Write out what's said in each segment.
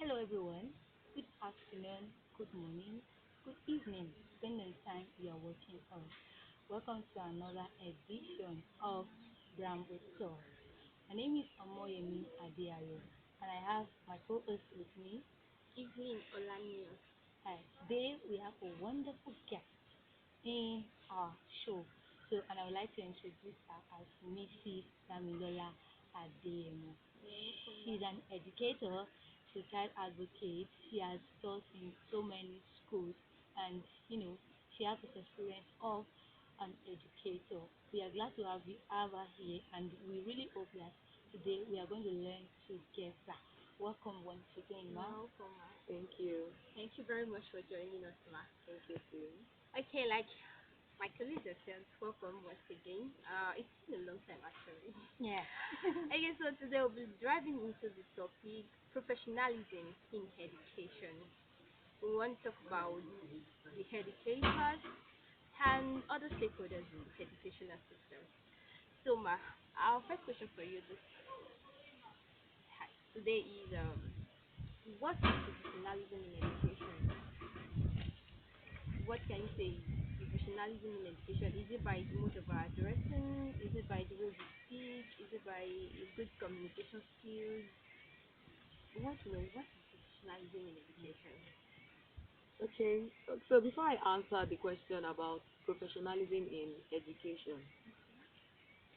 Hello, everyone. Good afternoon, good morning, good evening, depending on the time you are watching us. Welcome to another edition of Bramble Talks. My name is Omoyemi Adeayo, and I have my co-host with me. Evelyn Olaniyan. Hi, today we have a wonderful guest in our show. So, and I would like to introduce her as Mrs. Damilola Adeyemo. She's an educator, she's a child advocate, she has taught in so many schools, and she has this experience of an educator. We are glad to have her here, and we really hope that today we are going to learn together. Welcome once again, ma'am. Welcome, ma. Thank you. Thank you very much for joining us, ma. Thank you too. Okay, like my colleague just said, welcome once again. It's been a long time actually. Yeah. Okay, so today we'll be driving into the topic professionalism in education. We want to talk about the educators and other stakeholders in the educational system. So, ma, our first question for you today is what is professionalism in education? What can you say is professionalism in education? Is it by the mode of our addressing? Is it by the way we speak? Is it by good communication skills? We want to know what is professionalism in education. Okay, so before I answer the question about professionalism in education,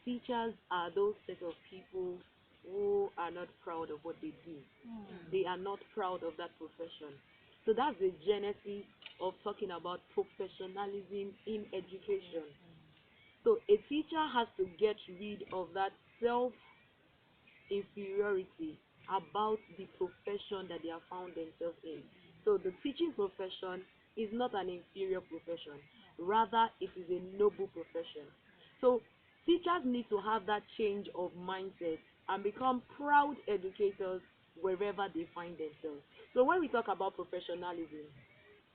teachers are those set of people who are not proud of what they do. They are not proud of that profession. So that's the genesis of talking about professionalism in education. So a teacher has to get rid of that self inferiority about the profession that they have found themselves in. So the teaching profession is not an inferior profession, rather, it is a noble profession. So teachers need to have that change of mindset and become proud educators wherever they find themselves. So when we talk about professionalism,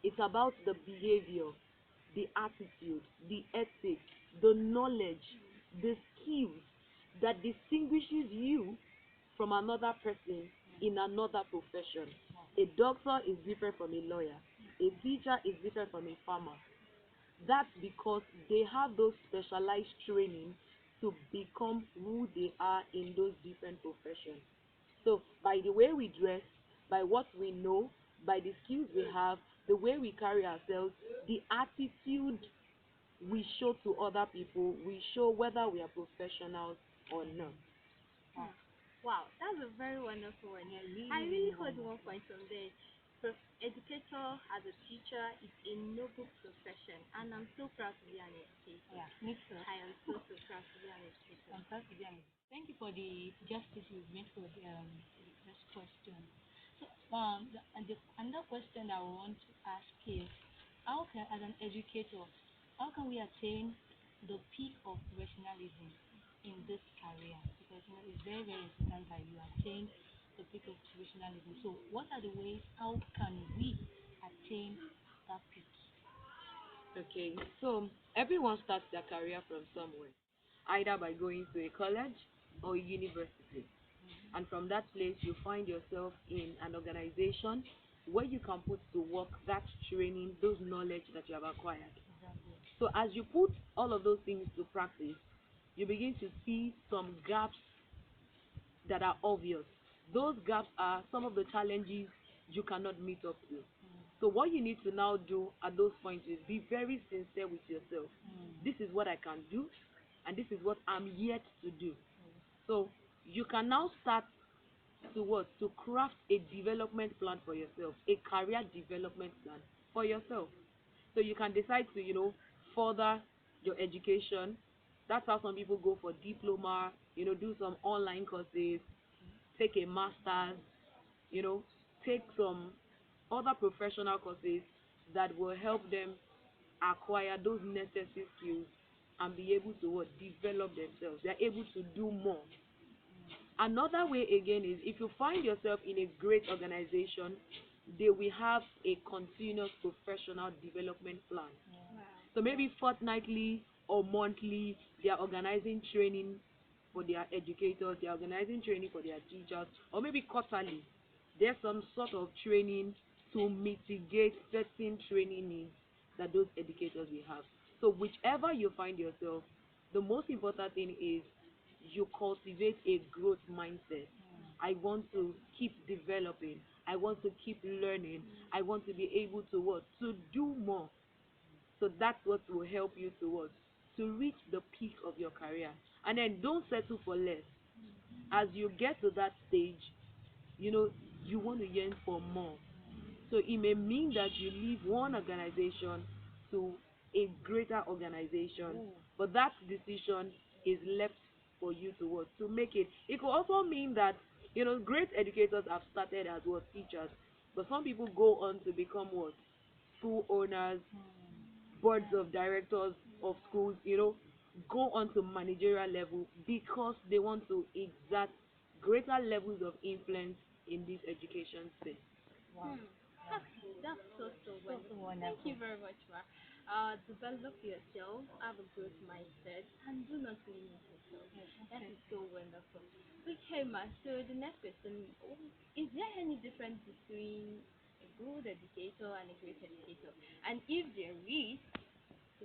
it's about the behavior, the attitude, the ethics, the knowledge, the skills that distinguishes you from another person in another profession. A doctor is different from a lawyer. A teacher is different from a farmer. That's because they have those specialized training to become who they are in those different professions. So by the way we dress, by what we know, by the skills we have, the way we carry ourselves, the attitude we show to other people, we show whether we are professionals or not. Hmm. Wow, that's a very wonderful one. Yeah, really, I really really heard wonderful. one point from there. Educator as a teacher is a noble profession, and I'm so proud to be an educator. Yeah, me too. I am so proud to be an educator. I'm proud to be honest. Thank you for the justice you've made for the first question. So, another question that I want to ask is, how can, as an educator, how can we attain the peak of professionalism in this career? Because it's very, very important that you attain the peak of professionalism. So, what are the ways? How can we attain that peak? Okay, so everyone starts their career from somewhere, either by going to a college or a university. And from that place, you find yourself in an organization where you can put to work that training, those knowledge that you have acquired. Exactly. So as you put all of those things to practice, you begin to see some gaps that are obvious. Those gaps are some of the challenges you cannot meet up to. So what you need to now do at those points is be very sincere with yourself. This is what I can do, and this is what I'm yet to do. So you can now start to what? To craft a development plan for yourself, a career development plan for yourself. So you can decide to, further your education. That's how some people go for diploma, do some online courses, take a master's, you know, take some other professional courses that will help them acquire those necessary skills and be able to what? Develop themselves. They're able to do more. Another way again is if you find yourself in a great organization, they will have a continuous professional development plan. Wow. So maybe fortnightly or monthly, they are organizing training for their educators, they are organizing training for their teachers, or maybe quarterly, there's some sort of training to mitigate certain training needs that those educators will have. So whichever you find yourself, the most important thing is you cultivate a growth mindset. I want to keep developing. I want to keep learning. I want to be able to what? To do more. So that's what will help you to what? To reach the peak of your career. And then don't settle for less. As you get to that stage, you know, you want to yearn for more. So it may mean that you leave one organization to a greater organization, Oh. but that decision is left for you to what? To make it. It could also mean that, great educators have started as what? Teachers. But some people go on to become what? School owners, boards of directors of schools, go on to managerial level because they want to exert greater levels of influence in this education space. Wow. Hmm. Wow. That's so So so wonderful. Thank wonderful. you very much, Ma. Develop yourself, have a growth mindset, and do not limit yourself. Yes, That is definitely. so wonderful. Okay, Ma. So the next question: is there any difference between a good educator and a great educator? And if there is,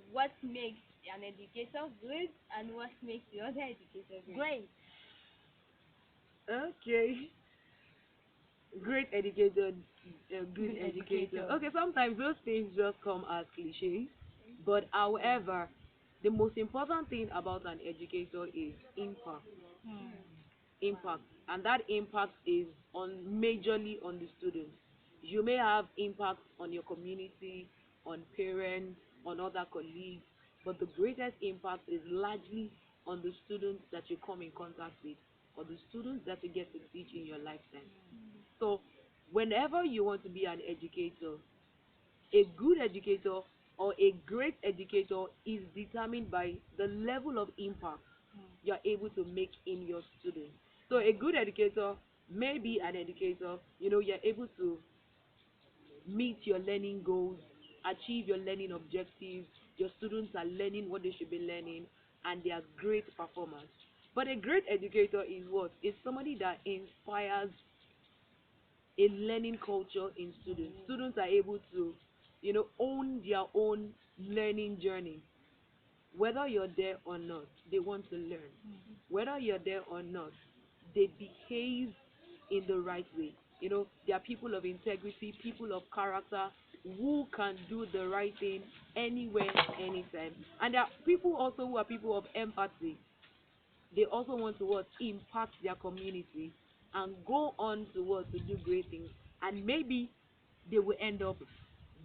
what makes an educator good, and what makes the other educator great? Great. Okay. Great educator, good Good educator. educator. Okay, sometimes those things just come as cliches, but Yeah. however, the most important thing about an educator is impact. Hmm. Wow. Impact, and that impact is on majorly on the students. You may have impact on your community, on parents, on other colleagues, but the greatest impact is largely on the students that you come in contact with, or the students that you get to teach in your lifetime. So whenever you want to be an educator, a good educator or a great educator is determined by the level of impact you are able to make in your students. So a good educator may be an educator, you're able to meet your learning goals, achieve your learning objectives, your students are learning what they should be learning, and they are great performers. But a great educator is what? Is somebody that inspires a learning culture in students. Students are able to, own their own learning journey. Whether you're there or not, they want to learn. Whether you're there or not, they behave in the right way. They are people of integrity, people of character, who can do the right thing anywhere, anytime. And there are people also who are people of empathy. They also want to what? Impact their community and go on to what? To do great things. And maybe they will end up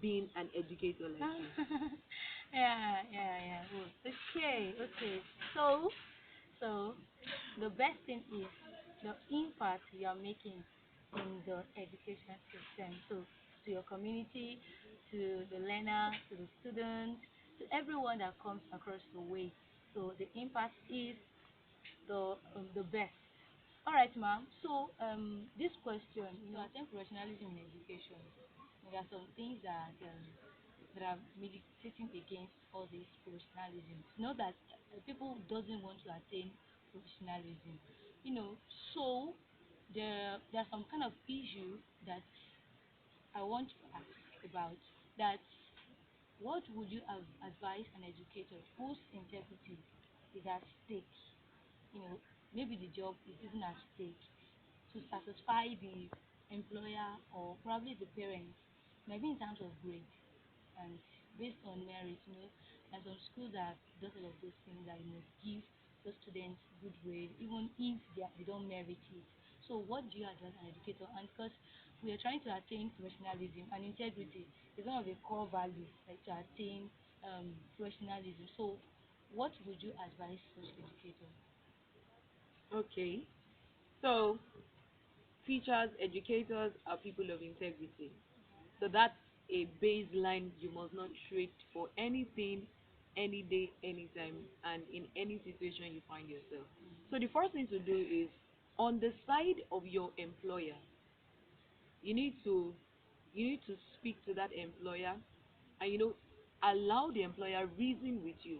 being an educator like you. Yeah. Oh, okay, okay. So, so the best thing is the impact you are making in the education system. So, to your community, to the learner, to the student, to everyone that comes across your way. So, the impact is the best. All right, ma'am. So, this question, I think professionalism in education, there are some things that are militating against all this professionalism. Not that people doesn't want to attain professionalism, you know. So there are some kind of issue that I want to ask about. That what would you advise an educator whose integrity is at stake? You know, maybe the job is even at stake to satisfy the employer or probably the parents, maybe in terms of grade and based on merit, there's some schools that does all of those things that you must give the students good grade, even if they don't merit it. So what do you advise an educator? And because we are trying to attain professionalism and integrity is one of the core values, like to attain professionalism. So what would you advise such educator? Okay. So teachers, educators are people of integrity. So that's a baseline you must not trade for anything, any day, anytime, and in any situation you find yourself. So the first thing to do is on the side of your employer, you need to speak to that employer and allow the employer reason with you.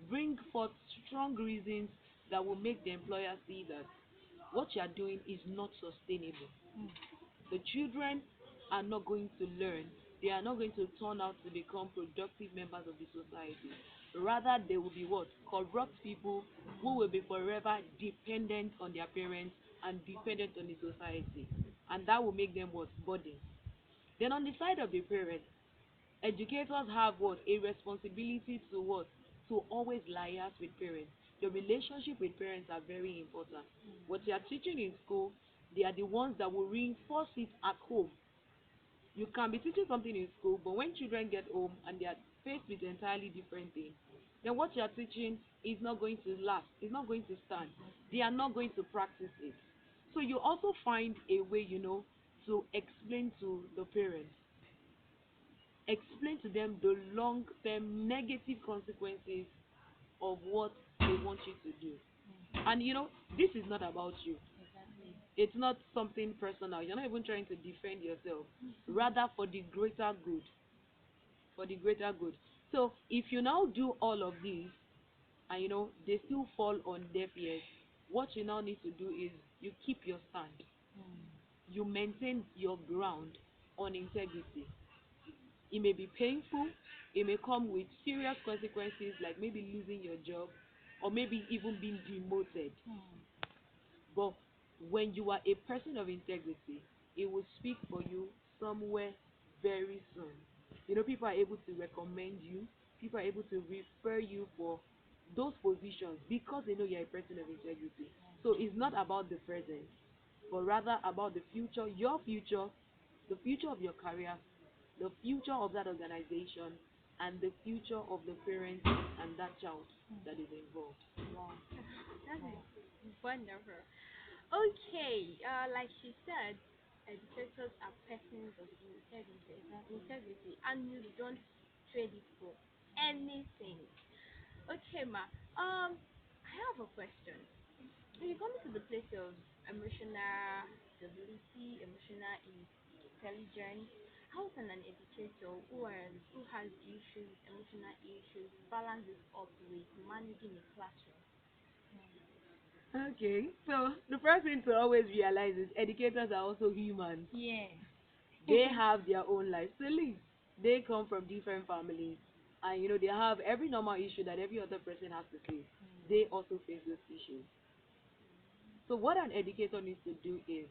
Bring forth strong reasons that will make the employer see that what you are doing is not sustainable. Mm. The children are not going to learn. They are not going to turn out to become productive members of the society. Rather, they will be what? Corrupt people who will be forever dependent on their parents and dependent on the society. And that will make them what? Burden. Then on the side of the parents, educators have what? A responsibility to what? To always liaise with parents. Your relationship with parents are very important. What you are teaching in school, they are the ones that will reinforce it at home. You can be teaching something in school, but when children get home and they are faced with entirely different things, then what you are teaching is not going to last. It's not going to stand. They are not going to practice it. So you also find a way, to explain to the parents, explain to them the long term negative consequences of what they want you to do. And this is not about you. Exactly. It's not something personal. You're not even trying to defend yourself. Rather for the greater good. For the greater good. So if you now do all of these and they still fall on deaf ears, what you now need to do is you keep your stand. Mm. You maintain your ground on integrity. It may be painful, it may come with serious consequences like maybe losing your job or maybe even being demoted. Mm. But when you are a person of integrity, it will speak for you somewhere very soon. People are able to recommend you, people are able to refer you for those positions because they know you're a person of integrity. So it's not about the present, but rather about the future, your future, the future of your career, the future of that organization, and the future of the parents and that child that is involved. Wow. That Wow. is wonderful. Okay, like she said, educators are persons of integrity, Exactly. integrity, and you don't trade it for anything. Okay, ma. I have a question. When you come to the place of emotional stability, emotional intelligence, how can an educator who has issues, emotional issues, balance this up with managing a classroom? Okay, so the first thing to always realize is educators are also humans. Yes. They have their own lives to live. They come from different families, and they have every normal issue that every other person has to face. They also face those issues. So what an educator needs to do is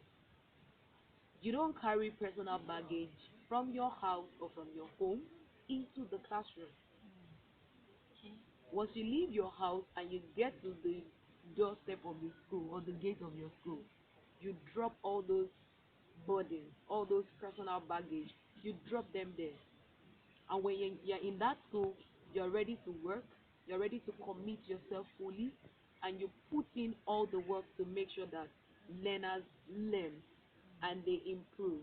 you don't carry personal baggage from your house or from your home into the classroom. Okay. Once you leave your house and you get to the doorstep of the school or the gate of your school, you drop all those burdens, all those personal baggage, you drop them there. And when you're in that school, you're ready to work, you're ready to commit yourself fully, and you put in all the work to make sure that learners learn and they improve.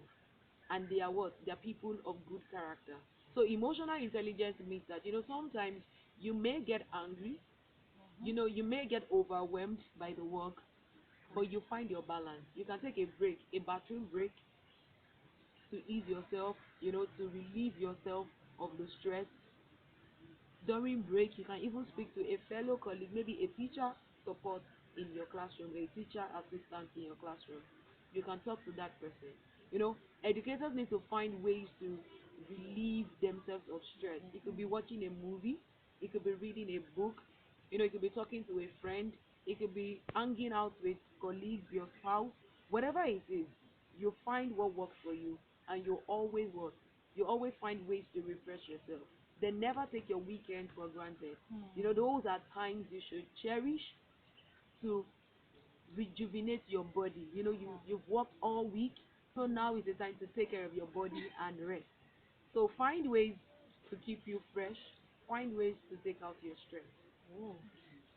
And they are what? They are people of good character. So emotional intelligence means that, sometimes you may get angry, you may get overwhelmed by the work, but you find your balance. You can take a break, a bathroom break, to ease yourself, to relieve yourself of the stress. During break, you can even speak to a fellow colleague, maybe a teacher support in your classroom, a teacher assistant in your classroom. You can talk to that person. Educators need to find ways to relieve themselves of stress. It could be watching a movie, it could be reading a book, it could be talking to a friend, it could be hanging out with colleagues, your spouse, whatever it is. You find what works for you, and you always what? You always find ways to refresh yourself. Then never take your weekend for granted. Those are times you should cherish to rejuvenate your body. You've worked all week, so now is the time to take care of your body and rest. So find ways to keep you fresh. Find ways to take out your stress. Oh.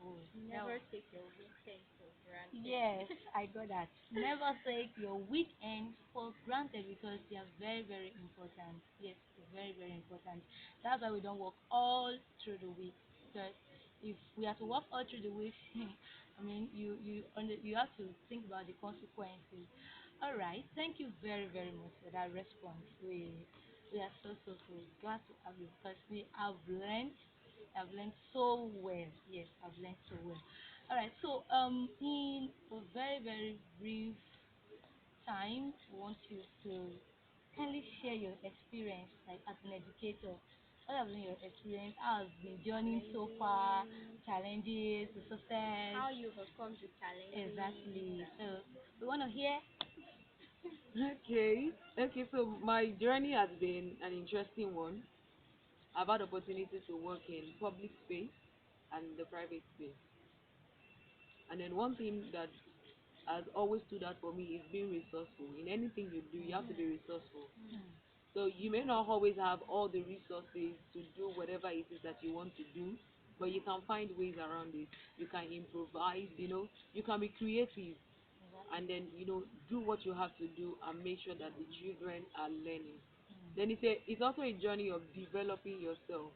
Oh. That Never take your weekend for granted. Yes, I got that. Never take your weekends for granted because they are very, very important. Yes, they're very, very important. That's why we don't work all through the week. Because if we have to work all through the week, I mean, you have to think about the consequences. All right, thank you very, very much for that response. We are so glad to have you because we have learned. I've learned so well. Yes, I've learned so well. All right. So, in a very, very brief time, we want you to kindly share your experience, like as an educator. What have been your experience? How has been journey so far? Challenges, the success. How you overcome the challenges. Exactly. So we want to hear. Okay. Okay, so my journey has been an interesting one. I've had opportunity to work in public space and the private space. And then one thing that has always stood out for me is being resourceful. In anything you do, you have to be resourceful. So you may not always have all the resources to do whatever it is that you want to do, but you can find ways around it. You can improvise, you can be creative, and then do what you have to do and make sure that the children are learning. Then it's also a journey of developing yourself.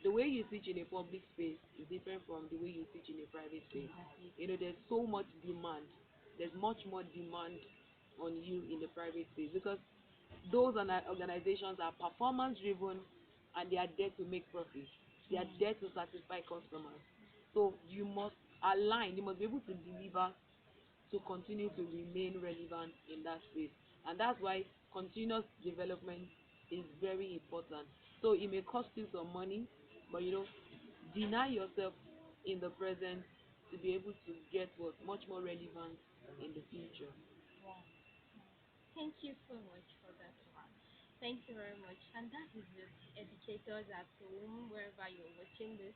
The way you teach in a public space is different from the way you teach in a private space. Exactly. There's so much demand. There's much more demand on you in the private space because those organizations are performance driven and they are there to make profit. They are there to satisfy customers. So you must align, you must be able to deliver to continue to remain relevant in that space. And that's why continuous development is very important. So it may cost you some money, but deny yourself in the present to be able to get what much more relevant in the future. Wow. Thank you so much for that one. Thank you very much. And that is it, educators at home, wherever you're watching this.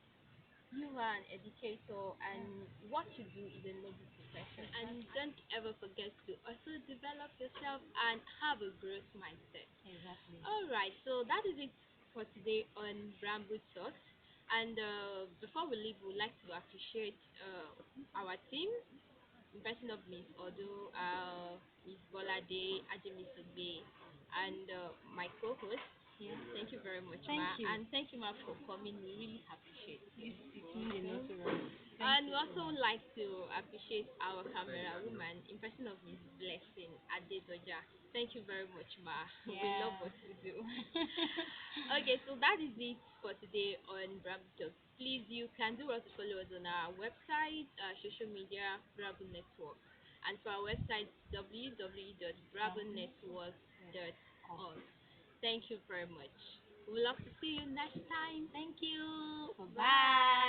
You are an educator, and what you do is a noble profession. And don't ever forget to also develop yourself and have a growth mindset. Exactly. All right, so that is it for today on Bramble Talks. And before we leave, we would like to appreciate our team, in person of Miss Odo, Miss Bolade, Ajimi Sugbe, and my co-host. Yeah. Thank you very much, Thank Ma. you. And thank you, Ma, for coming. We really appreciate it. It means a lot to us. Thank And you we so also much. like to appreciate our camera woman, in person of Miss Blessing Adedoja. Thank you very much, Ma. We love Yeah. what we do. Okay, so that is it for today on Bravo Talks. Please, you can do also follow us on our website, social media, Bravo Network. And for our website, Com. www.bravonetwork.org. Thank you very much. We would love to see you next time. Thank you. Bye. Bye.